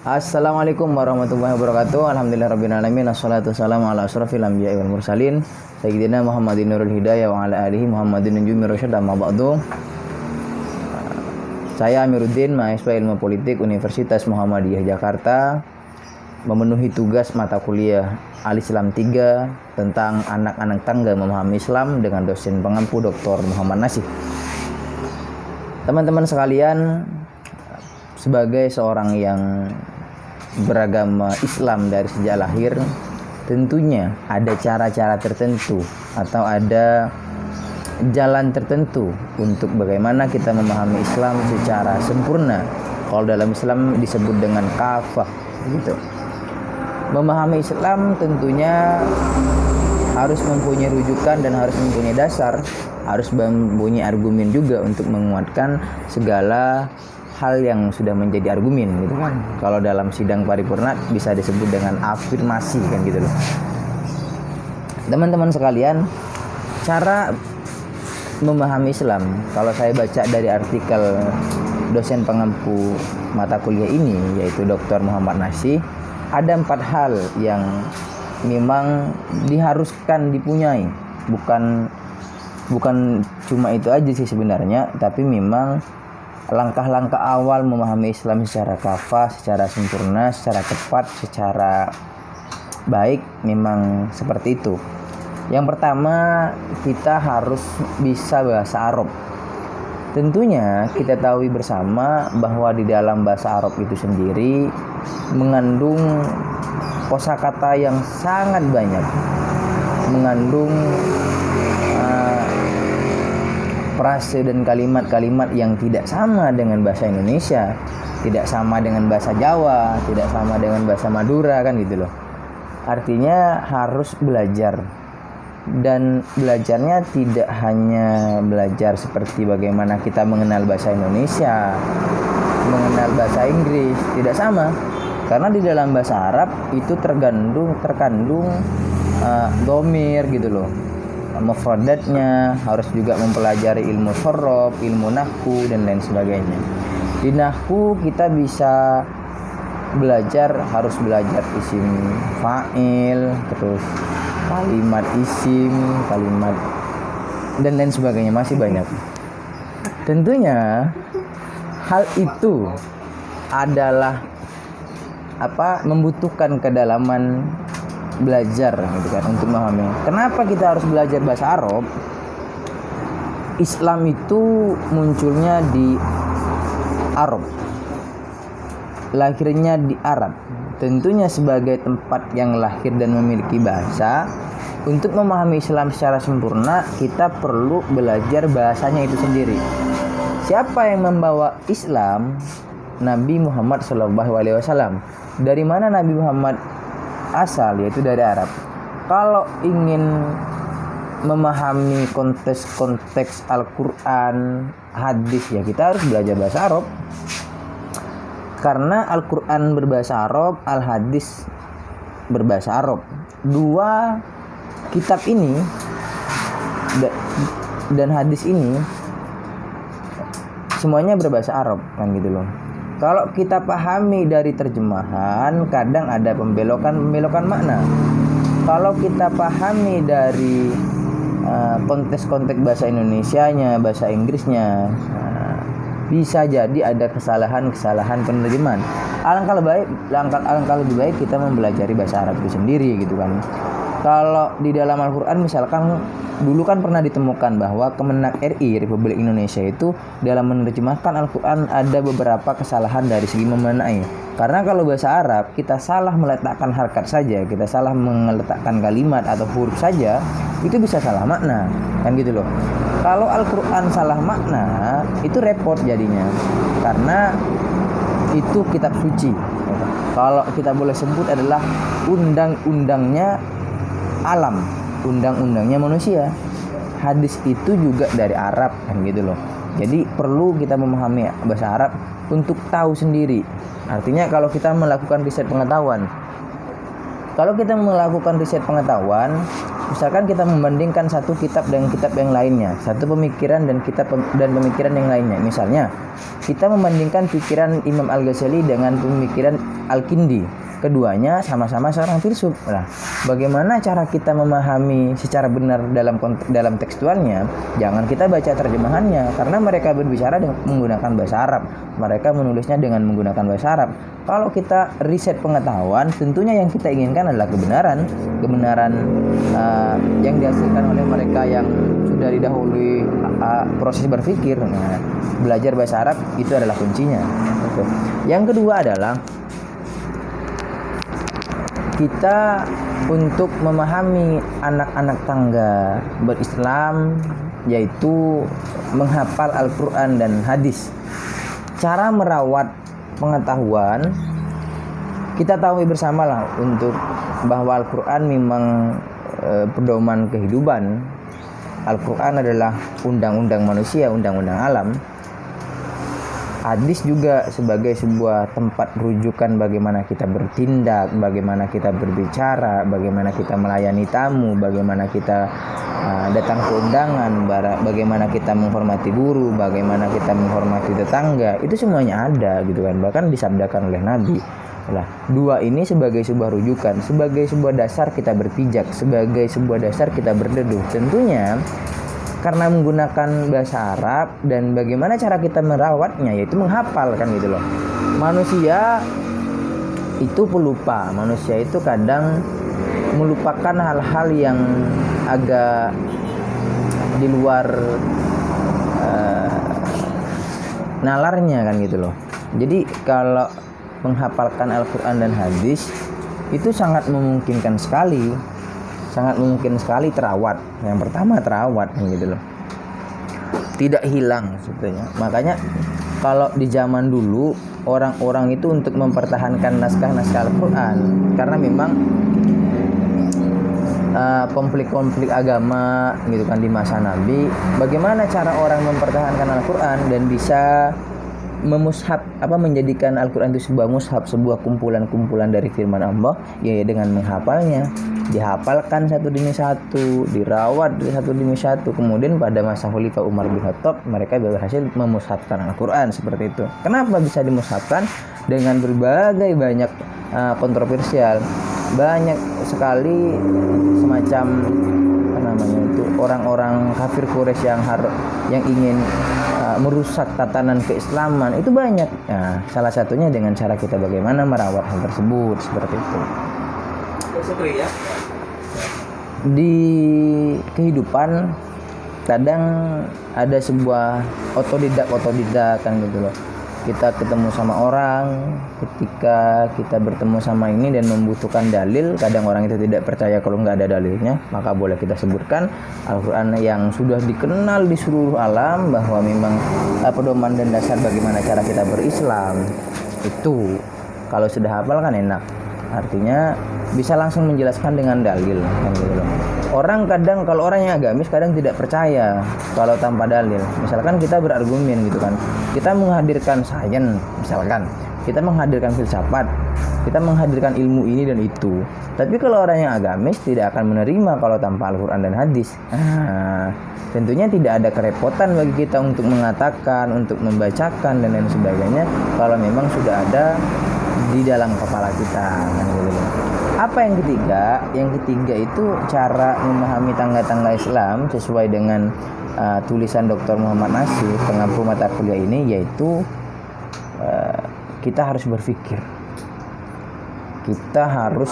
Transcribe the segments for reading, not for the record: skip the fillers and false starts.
Assalamualaikum warahmatullahi wabarakatuh. Alhamdulillahirabbil alamin. Wassalatu wassalamu ala asrofil anbiya'i wal mursalin sayyidina Muhammadin nurul hidayah wa ala alihi Muhammadin nujumi rasyad. Amma ba'du. Saya Amiruddin, mahasiswa Ilmu Politik Universitas Muhammadiyah Jakarta, memenuhi tugas mata kuliah Al-Islam 3 tentang anak-anak tangga memahami Islam dengan dosen pengampu Dr. Muhammad Nasih. Teman-teman sekalian, sebagai seorang yang beragama Islam dari sejak lahir, tentunya ada cara-cara tertentu atau ada jalan tertentu untuk bagaimana kita memahami Islam secara sempurna. Kalau dalam Islam disebut dengan kafah, gitu. Memahami Islam tentunya harus mempunyai rujukan dan harus mempunyai dasar, harus mempunyai argumen juga untuk menguatkan segala hal yang sudah menjadi argumen, gitu kan. Kalau dalam sidang paripurna bisa disebut dengan afirmasi, kan gitu loh. Teman-teman sekalian, cara memahami Islam, kalau saya baca dari artikel dosen pengampu mata kuliah ini, yaitu Dr. Muhammad Nasih, ada 4 hal yang memang diharuskan dipunyai. Bukan cuma itu aja sih sebenarnya, tapi memang langkah-langkah awal memahami Islam secara kafah, secara sempurna, secara tepat, secara baik memang seperti itu. Yang pertama, kita harus bisa bahasa Arab. Tentunya kita tahu bersama bahwa di dalam bahasa Arab itu sendiri mengandung kosakata yang sangat banyak, mengandung frase dan kalimat-kalimat yang tidak sama dengan bahasa Indonesia, tidak sama dengan bahasa Jawa, tidak sama dengan bahasa Madura, kan gitu loh. Artinya harus belajar, dan belajarnya tidak hanya belajar seperti bagaimana kita mengenal bahasa Indonesia, mengenal bahasa Inggris, tidak sama. Karena di dalam bahasa Arab itu terkandung dhamir, gitu loh. Mufradatnya harus juga mempelajari ilmu shorof, ilmu nahwu dan lain sebagainya. Di nahwu kita bisa harus belajar isim fa'il, terus kalimat isim, kalimat dan lain sebagainya, masih banyak. Tentunya hal itu adalah membutuhkan kedalaman belajar, gitu kan, untuk memahami. Kenapa kita harus belajar bahasa Arab? Islam itu munculnya di Arab, lahirnya di Arab. Tentunya sebagai tempat yang lahir dan memiliki bahasa, untuk memahami Islam secara sempurna kita perlu belajar bahasanya itu sendiri. Siapa yang membawa Islam? Nabi Muhammad SAW. Dari mana Nabi Muhammad asal? Yaitu dari Arab. Kalau ingin memahami konteks Al-Quran, hadis, ya kita harus belajar bahasa Arab. Karena Al-Quran berbahasa Arab, Al-Hadis berbahasa Arab. 2 kitab ini dan hadis ini semuanya berbahasa Arab, kan gitu loh. Kalau kita pahami dari terjemahan, kadang ada pembelokan makna. Kalau kita pahami dari konteks bahasa Indonesianya, bahasa Inggrisnya, bisa jadi ada kesalahan penerjemahan. Alangkah lebih baik kita mempelajari bahasa Arab itu sendiri, gitu kan. Kalau di dalam Al-Quran misalkan dulu kan pernah ditemukan bahwa Kemenak RI Republik Indonesia itu dalam menerjemahkan Al-Quran ada beberapa kesalahan dari segi memaknai. Karena kalau bahasa Arab kita salah meletakkan harkat saja, kita salah meletakkan kalimat atau huruf saja, itu bisa salah makna, kan gitu loh. Kalau Al-Quran salah makna, itu repot jadinya, karena itu kitab suci. Kalau kita boleh sebut adalah undang-undangnya alam, undang-undangnya manusia. Hadis itu juga dari Arab, kan gitu loh. Jadi perlu kita memahami bahasa Arab untuk tahu sendiri. Artinya kalau kita melakukan riset pengetahuan, misalkan kita membandingkan satu kitab dengan kitab yang lainnya, satu pemikiran dan pemikiran yang lainnya. Misalnya kita membandingkan pikiran Imam Al-Ghazali dengan pemikiran Al-Kindi. Keduanya sama-sama seorang filsuf. Nah, bagaimana cara kita memahami secara benar dalam tekstualnya? Jangan kita baca terjemahannya, karena mereka berbicara menggunakan bahasa Arab. Mereka menulisnya dengan menggunakan bahasa Arab. Kalau kita riset pengetahuan, tentunya yang kita inginkan adalah kebenaran yang dihasilkan oleh mereka yang sudah didahului proses berpikir. Nah, belajar bahasa Arab itu adalah kuncinya. Yang kedua adalah kita untuk memahami anak-anak tangga berislam, yaitu menghafal Al-Quran dan hadis. Cara merawat pengetahuan, kita tahu bersamalah untuk bahwa Al-Quran memang pedoman kehidupan. Al-Quran adalah undang-undang manusia, undang-undang alam. Hadis juga sebagai sebuah tempat rujukan bagaimana kita bertindak, bagaimana kita berbicara, bagaimana kita melayani tamu, bagaimana kita datang ke undangan, bagaimana kita menghormati guru, bagaimana kita menghormati tetangga. Itu semuanya ada gitu kan, bahkan disabdakan oleh Nabi. Nah, dua ini sebagai sebuah rujukan, sebagai sebuah dasar kita berpijak, sebagai sebuah dasar kita berteduh. Tentunya karena menggunakan bahasa Arab dan bagaimana cara kita merawatnya, yaitu menghafal kan gitu loh. Manusia itu pelupa, manusia itu kadang melupakan hal-hal yang agak di luar nalarnya kan gitu loh. Jadi kalau menghafalkan Al-Quran dan hadis itu sangat memungkinkan sekali terawat. Yang pertama terawat gitu loh, tidak hilang sebetulnya. Makanya kalau di zaman dulu orang-orang itu untuk mempertahankan naskah-naskah Al-Quran, karena memang konflik-konflik agama gitu kan di masa Nabi, bagaimana cara orang mempertahankan Al-Quran dan bisa menjadikan Al-Quran itu sebuah mushaf, sebuah kumpulan-kumpulan dari firman Allah, ya dengan menghafalnya. Dihafalkan satu demi satu, dirawat satu demi satu. Kemudian pada masa Khalifah Umar bin Khattab, mereka berhasil memushafkan Al-Quran seperti itu. Kenapa bisa dimushafkan? Dengan berbagai banyak kontroversial, banyak sekali semacam orang-orang kafir Quraisy yang ingin merusak tatanan keislaman, itu banyak. Nah, salah satunya dengan cara kita bagaimana merawat hal tersebut seperti itu. Di kehidupan kadang ada sebuah otodidak kan gitu loh. Kita ketemu sama orang, ketika kita bertemu sama ini dan membutuhkan dalil, kadang orang itu tidak percaya kalau nggak ada dalilnya, maka boleh kita sebutkan Al-Quran yang sudah dikenal di seluruh alam bahwa memang pedoman dan dasar bagaimana cara kita berislam. Itu kalau sudah hafal kan enak, artinya bisa langsung menjelaskan dengan dalil kan gitu loh. Orang kadang, kalau orang yang agamis kadang tidak percaya kalau tanpa dalil. Misalkan kita berargumen gitu kan, kita menghadirkan sains, misalkan kita menghadirkan filsafat, kita menghadirkan ilmu ini dan itu. Tapi kalau orang yang agamis tidak akan menerima kalau tanpa Al-Quran dan hadis. Tentunya tidak ada kerepotan bagi kita untuk mengatakan, untuk membacakan dan lain sebagainya kalau memang sudah ada di dalam kepala kita kan gitu. Apa yang ketiga? Yang ketiga itu cara memahami tangga-tangga Islam sesuai dengan tulisan Dr. Muhammad Nasir, pengampu mata kuliah ini, yaitu kita harus berpikir. Kita harus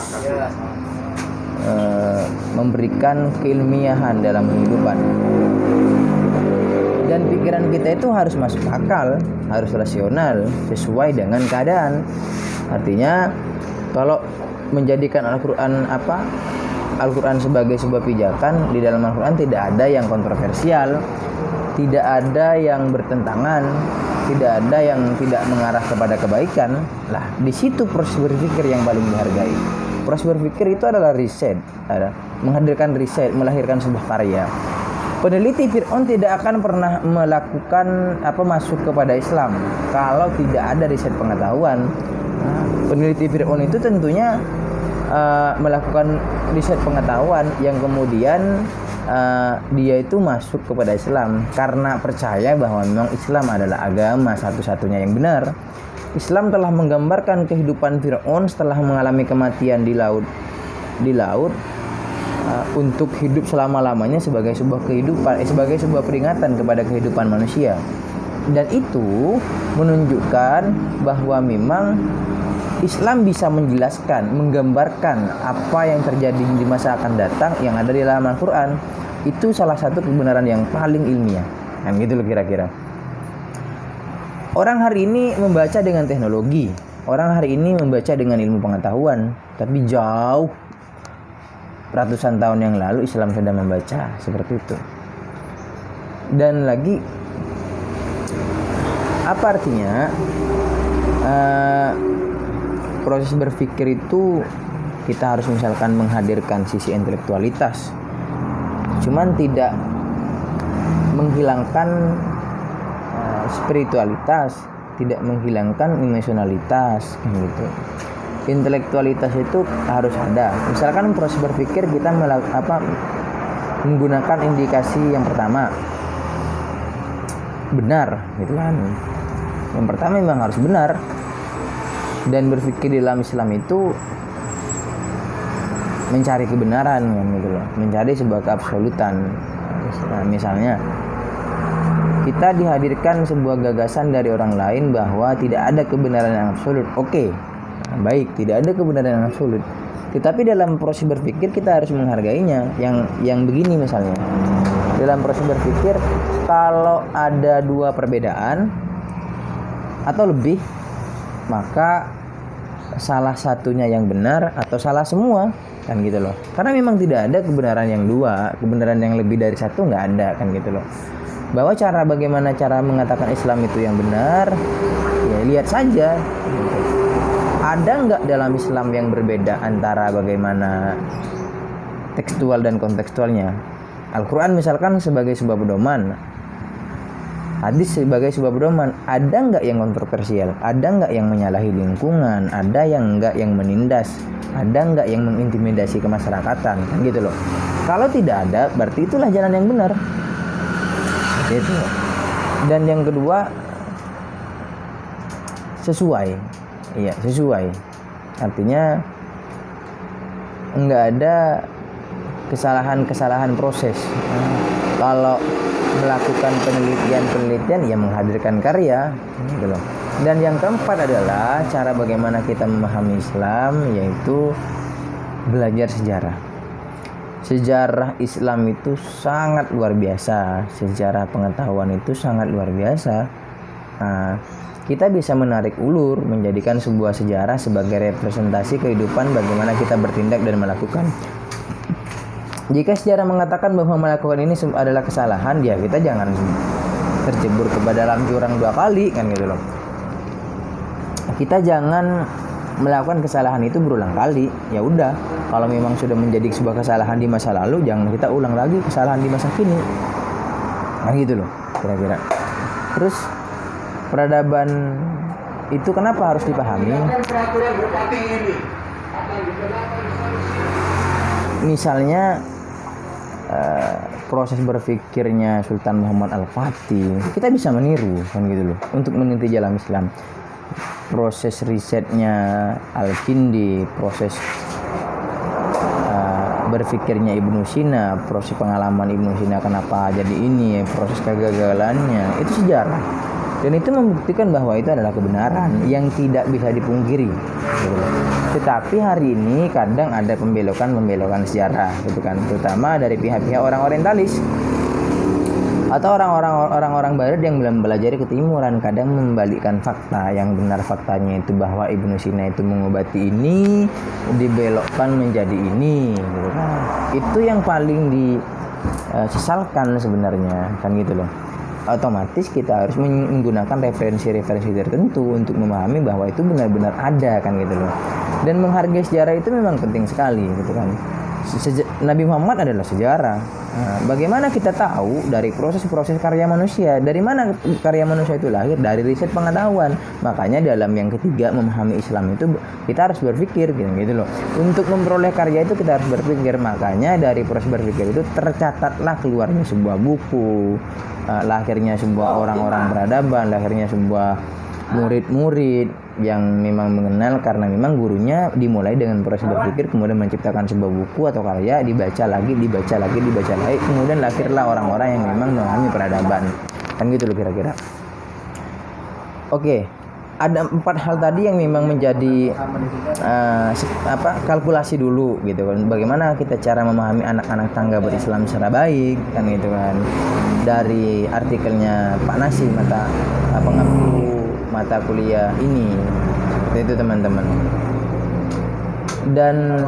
memberikan keilmiahan dalam kehidupan. Dan pikiran kita itu harus masuk akal, harus rasional, sesuai dengan keadaan. Artinya kalau menjadikan Al-Quran sebagai sebuah pijakan, di dalam Al-Quran tidak ada yang kontroversial, tidak ada yang bertentangan, tidak ada yang tidak mengarah kepada kebaikan. Lah, di situ proses berpikir yang paling dihargai. Proses berpikir itu adalah riset, menghadirkan riset, melahirkan sebuah karya. Peneliti Fir'aun tidak akan pernah melakukan masuk kepada Islam kalau tidak ada riset pengetahuan. Peneliti Fir'aun itu tentunya melakukan riset pengetahuan yang kemudian dia itu masuk kepada Islam karena percaya bahwa memang Islam adalah agama satu-satunya yang benar. Islam telah menggambarkan kehidupan Fir'aun setelah mengalami kematian di laut untuk hidup selama-lamanya sebagai sebuah kehidupan, sebagai sebuah peringatan kepada kehidupan manusia. Dan itu menunjukkan bahwa memang Islam bisa menjelaskan, menggambarkan apa yang terjadi di masa akan datang yang ada di dalam Al-Quran. Itu salah satu kebenaran yang paling ilmiah. Kan gitu loh kira-kira. Orang hari ini membaca dengan teknologi. Orang hari ini membaca dengan ilmu pengetahuan. Tapi jauh ratusan tahun yang lalu Islam sudah membaca seperti itu. Dan lagi, apa artinya? Proses berpikir itu kita harus misalkan menghadirkan sisi intelektualitas, cuman tidak menghilangkan spiritualitas, tidak menghilangkan emosionalitas gitu. Intelektualitas itu harus ada. Misalkan proses berpikir kita menggunakan indikasi yang pertama benar gitu kan. Yang pertama memang harus benar. Dan berpikir di dalam Islam itu mencari kebenaran gitu loh, mencari sebuah keabsolutan. Misalnya kita dihadirkan sebuah gagasan dari orang lain bahwa tidak ada kebenaran yang absolut. Oke, baik, tidak ada kebenaran yang absolut. Tetapi dalam proses berpikir kita harus menghargainya. Yang begini misalnya, dalam proses berpikir kalau ada dua perbedaan atau lebih, maka salah satunya yang benar atau salah semua, kan gitu loh. Karena memang tidak ada kebenaran yang dua, kebenaran yang lebih dari satu nggak ada, kan gitu loh. Bahwa bagaimana cara mengatakan Islam itu yang benar, ya lihat saja gitu. Ada nggak dalam Islam yang berbeda antara bagaimana tekstual dan kontekstualnya? Al-Quran misalkan sebagai sebuah pedoman, hadis sebagai sebuah pedoman. Ada nggak yang kontroversial? Ada nggak yang menyalahi lingkungan? Ada yang nggak yang menindas? Ada nggak yang mengintimidasi kemasyarakatan? Kan gitu loh. Kalau tidak ada, berarti itulah jalan yang benar. Gitu. Dan yang kedua, sesuai. Iya, sesuai. Artinya nggak ada kesalahan-kesalahan proses. Kalau melakukan penelitian ya menghadirkan karya gitu loh. Dan yang keempat adalah cara bagaimana kita memahami Islam, yaitu belajar sejarah. Sejarah Islam itu sangat luar biasa, sejarah pengetahuan itu sangat luar biasa. Nah, kita bisa menarik ulur, menjadikan sebuah sejarah sebagai representasi kehidupan bagaimana kita bertindak dan melakukan. Jika sejarah mengatakan bahwa melakukan ini adalah kesalahan, ya kita jangan terjebur ke dalam jurang dua kali, kan gitu loh. Kita jangan melakukan kesalahan itu berulang kali. Ya udah, kalau memang sudah menjadi sebuah kesalahan di masa lalu, jangan kita ulang lagi kesalahan di masa kini. Nah gitu loh, kira-kira. Terus peradaban itu kenapa harus dipahami? Misalnya proses berpikirnya Sultan Muhammad Al-Fatih, kita bisa meniru, kan gitu loh, untuk meniti jalan Islam. Proses risetnya Al-Kindi, proses berpikirnya Ibnu Sina, proses pengalaman Ibnu Sina kenapa jadi ini, proses kegagalannya, itu sejarah. Dan itu membuktikan bahwa itu adalah kebenaran yang tidak bisa dipungkiri gitu. Tetapi hari ini kadang ada pembelokan sejarah gitu kan, terutama dari pihak-pihak orang orientalis atau orang-orang barat yang belum belajar ketimuran, kadang membalikkan fakta. Yang benar faktanya itu bahwa Ibnu Sina itu mengobati ini, dibelokkan menjadi ini gitu kan. Itu yang paling disesalkan sebenarnya, kan gitu loh. Otomatis kita harus menggunakan referensi-referensi tertentu untuk memahami bahwa itu benar-benar ada, kan gitu loh. Dan menghargai sejarah itu memang penting sekali gitu kan. Nabi Muhammad adalah sejarah. Nah, bagaimana kita tahu dari proses-proses karya manusia? Dari mana karya manusia itu lahir? Dari riset pengetahuan. Makanya dalam yang ketiga, memahami Islam itu kita harus berpikir gitu loh. Untuk memperoleh karya itu kita harus berpikir. Makanya dari proses berpikir itu tercatatlah keluarnya sebuah buku, lahirnya sebuah orang-orang peradaban, lahirnya sebuah murid-murid yang memang mengenal karena memang gurunya dimulai dengan proses berpikir, kemudian menciptakan sebuah buku atau karya, dibaca lagi, kemudian lahirlah orang-orang yang memang memahami peradaban. Kan gitu loh kira-kira. Oke, ada 4 hal tadi yang memang menjadi kalkulasi dulu gitu kan. Bagaimana kita cara memahami anak-anak tangga berislam secara baik kan gitu kan. Dari artikelnya Pak Nasi pengampu mata kuliah ini, seperti itu teman-teman. Dan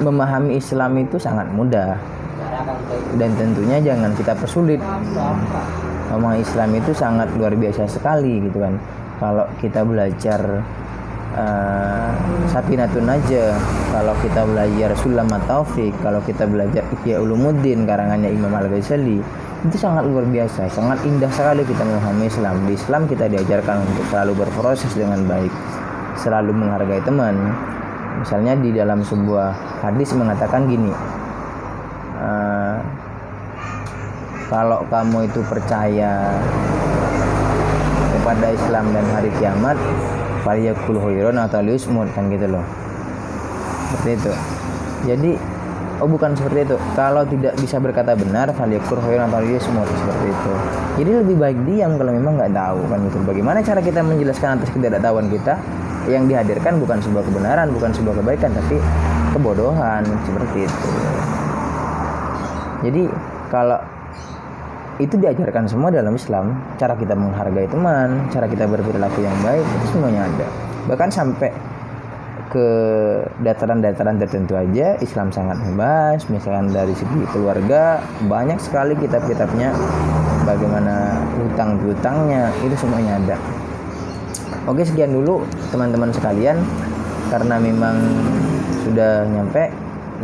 memahami Islam itu sangat mudah dan tentunya jangan kita persulit. Memahami Islam itu sangat luar biasa sekali gitu kan. Kalau kita belajar Safinatun Najah, kalau kita belajar Sulamat Taufik, kalau kita belajar Ihya Ulumuddin karangannya Imam Al-Ghazali, itu sangat luar biasa, sangat indah sekali kita memahami Islam. Di Islam kita diajarkan untuk selalu berproses dengan baik, selalu menghargai teman. Misalnya di dalam sebuah hadis mengatakan gini, kalau kamu itu percaya kepada Islam dan hari kiamat, faliyakul khairan atau liyasmut, kan gitu loh. Seperti itu. Jadi bukan seperti itu. Kalau tidak bisa berkata benar, faliyakul khairan atau liyasmut, seperti itu. Jadi lebih baik diam kalau memang nggak tahu, kan gitu. Bagaimana cara kita menjelaskan atas ketidaktahuan kita? Yang dihadirkan bukan sebuah kebenaran, bukan sebuah kebaikan, tapi kebodohan, seperti itu. Jadi kalau itu diajarkan semua dalam Islam, cara kita menghargai teman, cara kita berperilaku yang baik, itu semuanya ada. Bahkan sampai ke dataran-dataran tertentu aja Islam sangat bebas. Misalkan dari segi keluarga, banyak sekali kitab-kitabnya, bagaimana hutang-hutangnya, itu semuanya ada. Oke, sekian dulu teman-teman sekalian, karena memang sudah nyampe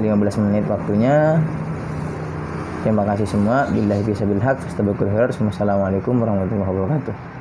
15 menit waktunya. Terima kasih semua. Billahi fisabilillah. Assalamualaikum warahmatullahi wabarakatuh.